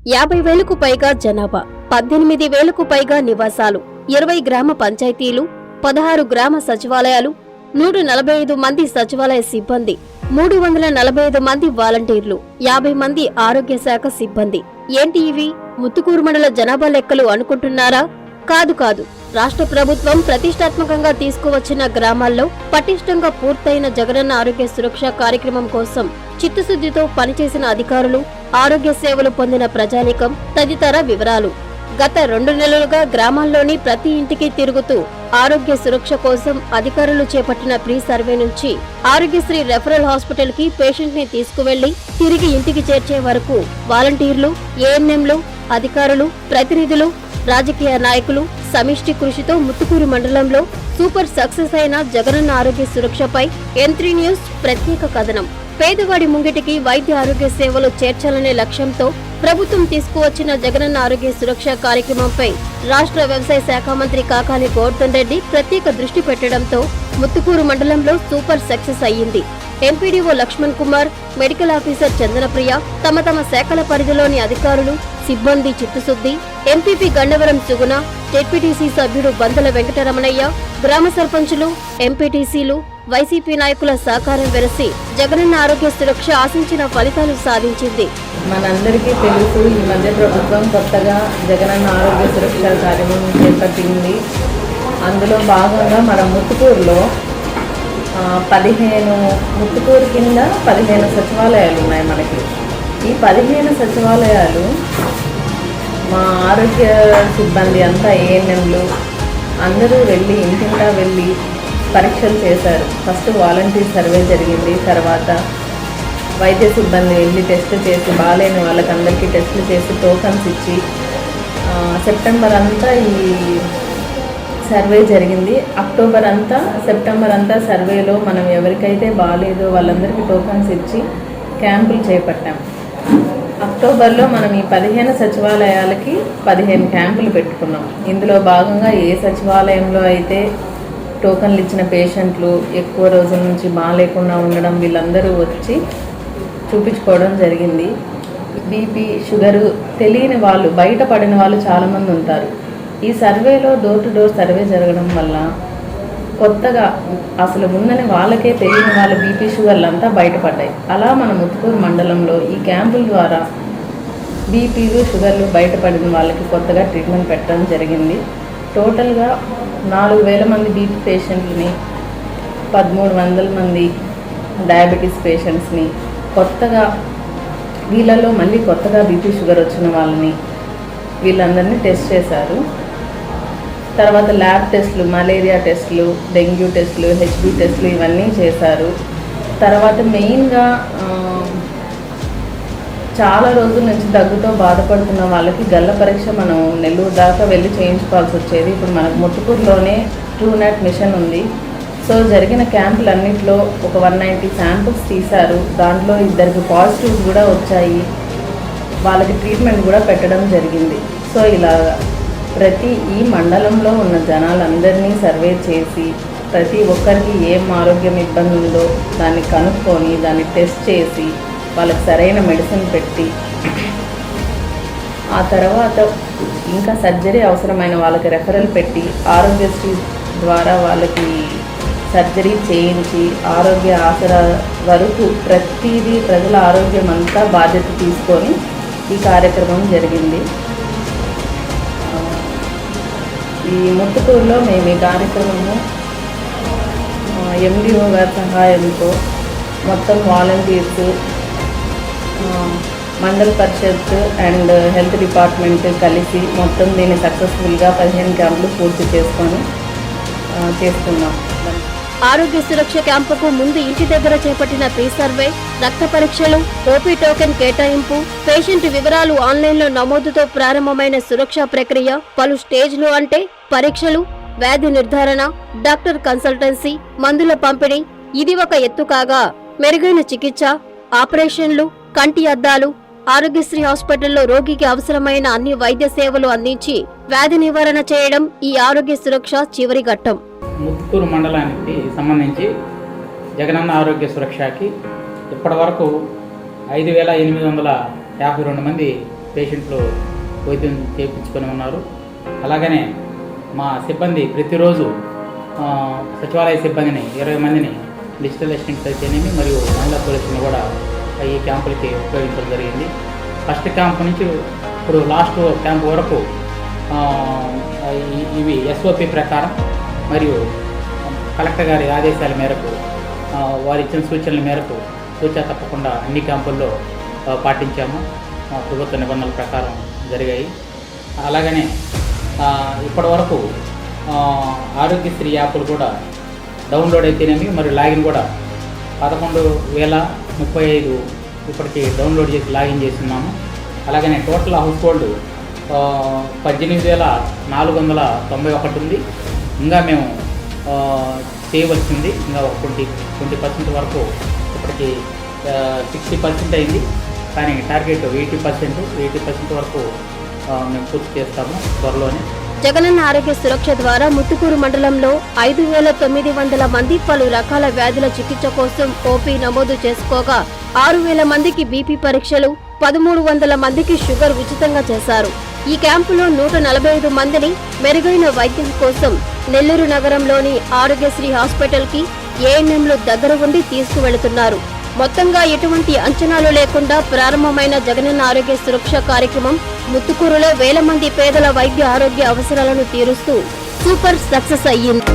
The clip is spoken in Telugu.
50,000కు పైగా జనాభా, 18,000కు పైగా నివాసాలు, 20 గ్రామ పంచాయతీలు, 16 గ్రామ సచివాలయాలు, 145 మంది సచివాలయ సిబ్బంది, 345 మంది వాలంటీర్లు, 50 మంది ఆరోగ్య శాఖ సిబ్బంది. ఏంటి ఇవి ముత్తుకూరు మండల జనాభా లెక్కలు అనుకుంటున్నారా? కాదు కాదు. రాష్ట్ర ప్రభుత్వం ప్రతిష్టాత్మకంగా తీసుకువచ్చిన గ్రామాల్లో పటిష్టంగా పూర్తయిన జగనన్న ఆరోగ్య సురక్ష కార్యక్రమం కోసం చిత్తశుద్ధితో పనిచేసిన అధికారులు, ఆరోగ్య సేవలు పొందిన ప్రజానీకం తదితర వివరాలు. గత 2 నెలలుగా గ్రామాల్లోని ప్రతి ఇంటికి తిరుగుతూ ఆరోగ్య సురక్ష కోసం అధికారులు చేపట్టిన ప్రీ సర్వే నుంచి ఆరోగ్యశ్రీ రెఫరల్ హాస్పిటల్ కి పేషెంట్ ని తీసుకువెళ్లి తిరిగి ఇంటికి చేర్చే వరకు వాలంటీర్లు, ఏఎన్ఎంలు, అధికారులు, ప్రతినిధులు, రాజకీయ నాయకులు సమిష్టి కృషితో ముత్తుకూరు మండలంలో సూపర్ సక్సెస్ అయిన జగనన్న ఆరోగ్య సురక్షపై M3 న్యూస్ ప్రత్యేక కథనం. పేదవాడి ముంగిటికి వైద్య ఆరోగ్య సేవలు చేర్చాలనే లక్ష్యంతో ప్రభుత్వం తీసుకువచ్చిన జగనన్న ఆరోగ్య సురక్ష కార్యక్రమంపై రాష్ట్ర వ్యవసాయ శాఖ మంత్రి కాకాని గోవర్ధన్ రెడ్డి ప్రత్యేక దృష్టి పెట్టడంతో ముత్తుకూరు మండలంలో సూపర్ సక్సెస్ అయ్యింది. MPDO Lakshman Kumar, medical officer Chandanapriya, తమ శాఖల పరిధిలోని అధికారులు, సిబ్బంది చిత్తశుద్ధి, ఎంపీపీ గండవరం సుగుణ, జెడ్పీటీసీ సభ్యుడు బందల వెంకటరమణయ్య, గ్రామ సర్పంచులు, ఎంపీటీసీలు, వైసీపీ నాయకుల సహకారం వెరసి జగనన్న ఆరోగ్య సురక్ష ఆశించిన ఫలితాలు సాధించింది. మనందరికీ తెలుసు, ఈ మధ్య ప్రభుత్వం కొత్తగా జగనన్న ఆరోగ్య సురక్ష కార్యక్రమం చేపట్టింది. అందులో భాగంగా మన ముత్తుకూరులో 15 ముత్తుకూరు కింద 15 సచివాలయాలు ఉన్నాయి మనకి. ఈ 15 సచివాలయాలు మా ఆరోగ్య సిబ్బంది అంతా ఏఎన్ఎంలు అందరూ వెళ్ళి ఇంటింటా వెళ్ళి పరీక్షలు చేశారు. ఫస్ట్ వాలంటీర్ సర్వే జరిగింది, తర్వాత వైద్య సిబ్బంది వెళ్ళి టెస్ట్ చేసి బాగాలేని వాళ్ళకందరికీ టెస్టులు చేసి టోకన్స్ ఇచ్చి సెప్టెంబర్ అంతా ఈ సర్వే జరిగింది. అక్టోబర్ అంతా సెప్టెంబర్ అంతా సర్వేలో మనం ఎవరికైతే బాగాలేదో వాళ్ళందరికీ టోకన్స్ ఇచ్చి క్యాంపులు చేపట్టాం. అక్టోబర్లో మనం ఈ 15 సచివాలయాలకి 15 క్యాంపులు పెట్టుకున్నాం. ఇందులో భాగంగా ఏ సచివాలయంలో అయితే టోకన్లు ఇచ్చిన పేషెంట్లు ఎక్కువ రోజుల నుంచి బాగాలేకుండా ఉండడం వీళ్ళందరూ వచ్చి చూపించుకోవడం జరిగింది. బీపీ, షుగరు తెలియని వాళ్ళు, బయటపడిన వాళ్ళు చాలామంది ఉంటారు. ఈ సర్వేలో డోర్ టు డోర్ సర్వే జరగడం వల్ల కొత్తగా అసలు ఉందని వాళ్ళకే తెలియని వాళ్ళ బీపీ, షుగర్లు అంతా బయటపడ్డాయి. అలా మన ముత్తుకూరు మండలంలో ఈ క్యాంపుల ద్వారా బీపీలు, షుగర్లు బయటపడిన వాళ్ళకి కొత్తగా ట్రీట్మెంట్ పెట్టడం జరిగింది. టోటల్గా 4,000 మంది బీపీ పేషెంట్లని, 1,300 మంది డయాబెటీస్ పేషెంట్స్ని, కొత్తగా వీళ్ళలో మళ్ళీ కొత్తగా బీపీ, షుగర్ వచ్చిన వాళ్ళని వీళ్ళందరినీ టెస్ట్ చేశారు. తర్వాత ల్యాబ్ టెస్టులు, మలేరియా టెస్టులు, డెంగ్యూ టెస్టులు, హెచ్బీ టెస్టులు ఇవన్నీ చేశారు. తర్వాత మెయిన్గా చాలా రోజుల నుంచి దగ్గుతో బాధపడుతున్న వాళ్ళకి గల్ల పరీక్ష మనం నెల్లూరు దాకా వెళ్ళి చేయించుకోవాల్సి వచ్చేది. ఇప్పుడు మనకు ముత్తుకూరులోనే TrueNat మిషన్ ఉంది. సో జరిగిన క్యాంపులన్నింటిలో ఒక 190 శాంపుల్స్ తీశారు. దాంట్లో 2 పాజిటివ్స్ కూడా వచ్చాయి. వాళ్ళకి ట్రీట్మెంట్ కూడా పెట్టడం జరిగింది. సో ఇలా ఈ మండలంలో ఉన్న జనాలందరినీ సర్వే చేసి ప్రతి ఒక్కరికి ఏం ఆరోగ్యం ఇబ్బంది ఉందో దాన్ని కనుక్కొని దాన్ని టెస్ట్ చేసి వాళ్ళకి సరైన మెడిసిన్ పెట్టి ఆ తర్వాత ఇంకా సర్జరీ అవసరమైన వాళ్ళకి రెఫరల్ పెట్టి ఆరోగ్యశ్రీ ద్వారా వాళ్ళకి సర్జరీ చేయించి ఆరోగ్య ఆసరా వరకు ప్రతిదీ ప్రజల ఆరోగ్యం అంతా బాధ్యత తీసుకొని ఈ కార్యక్రమం జరిగింది. ఈ ముత్తుకూరులో మేము ఈ కార్యక్రమము MDO గారి సహాయంతో మొత్తం వాలంటీర్స్, మండల పరిషత్ అండ్ హెల్త్ డిపార్ట్మెంట్ కలిసి మొత్తం దీన్ని సక్సెస్ఫుల్గా 15 క్యాంపులు పూర్తి చేస్తున్నాం. ఆరోగ్య సురక్ష క్యాంపుకు ముందు ఇంటి దగ్గర చేపట్టిన ప్రీ సర్వే, రక్త పరీక్షలు, ఓపీ టోకెన్ కేటాయింపు, పేషెంట్ వివరాలు ఆన్లైన్లో నమోదుతో ప్రారంభమైన సురక్ష ప్రక్రియ పలు స్టేజ్లు అంటే పరీక్షలు, వ్యాధి నిర్ధారణ, డాక్టర్ కన్సల్టెన్సీ, మందుల పంపిణీ ఇది ఒక ఎత్తు కాగా మెరుగైన చికిత్స, ఆపరేషన్లు, కంటి అద్దాలు, ఆరోగ్యశ్రీ హాస్పిటల్లో రోగికి అవసరమైన అన్ని వైద్య సేవలు అందించి వ్యాధి నివారణ చేయడం ఈ ఆరోగ్య సురక్ష చివరి ఘట్టం. ముత్తుకూరు మండలానికి సంబంధించి జగనన్న ఆరోగ్య సురక్షకి ఇప్పటి వరకు 5,852 మంది పేషెంట్లు వైద్యం చేయించుకొని ఉన్నారు. అలాగనే మా సిబ్బంది ప్రతిరోజు సచివాలయ సిబ్బందిని 20 మందిని డిజిటల్ అసిస్టెంట్స్ అయితేనేమి మరియు మహిళా పోలీసులను కూడా ఈ క్యాంపులకి ఉపయోగించడం జరిగింది. ఫస్ట్ క్యాంప్ నుంచి ఇప్పుడు లాస్ట్ క్యాంప్ వరకు ఇవి SOP ప్రకారం మరియు కలెక్టర్ గారి ఆదేశాల మేరకు వారు ఇచ్చిన సూచనల మేరకు సూచన తప్పకుండా అన్ని క్యాంపుల్లో పాటించాము. ప్రభుత్వ నిబంధనల ప్రకారం జరిగాయి. అలాగనే ఇప్పటి వరకు ఆరోగ్యశ్రీ యాప్లు కూడా డౌన్లోడ్ అయితేనేమి మరియు లాగిన్ కూడా 11,035 ఇప్పటికి డౌన్లోడ్ చేసి లాగిన్ చేస్తున్నాము. అలాగనే టోటల్ హౌస్ హోల్డ్ 18,491 ఉంది. ఇంకా మేము చేయవలసింది ఇంకా 20% వరకు ఇప్పటికి 60% అయింది. కానీ టార్గెట్ 80% వరకు మేము పూర్తి చేస్తాము త్వరలోనే. జగనన్న ఆరోగ్య సురక్ష ద్వారా ముత్తుకూరు మండలంలో 5,900 మంది పలు రకాల వ్యాధుల చికిత్స కోసం ఓపీ నమోదు చేసుకోగా 6,000 మందికి బీపీ పరీక్షలు, 1,300 మందికి షుగర్ ఉచితంగా చేశారు. ఈ క్యాంపులో 145 మందిని మెరుగైన వైద్యం కోసం నెల్లూరు నగరంలోని ఆరోగ్యశ్రీ హాస్పిటల్ కి ఏఎన్ఎంలు దగ్గర ఉండి తీసుకువెళుతున్నారు. మొత్తంగా ఎటువంటి అంచనాలు లేకుండా ప్రారంభమైన జగనన్న ఆరోగ్య సురక్ష కార్యక్రమం ముత్తుకూరులో వేల మంది పేదల వైద్య ఆరోగ్య అవసరాలను తీరుస్తూ సూపర్ సక్సెస్ అయ్యింది.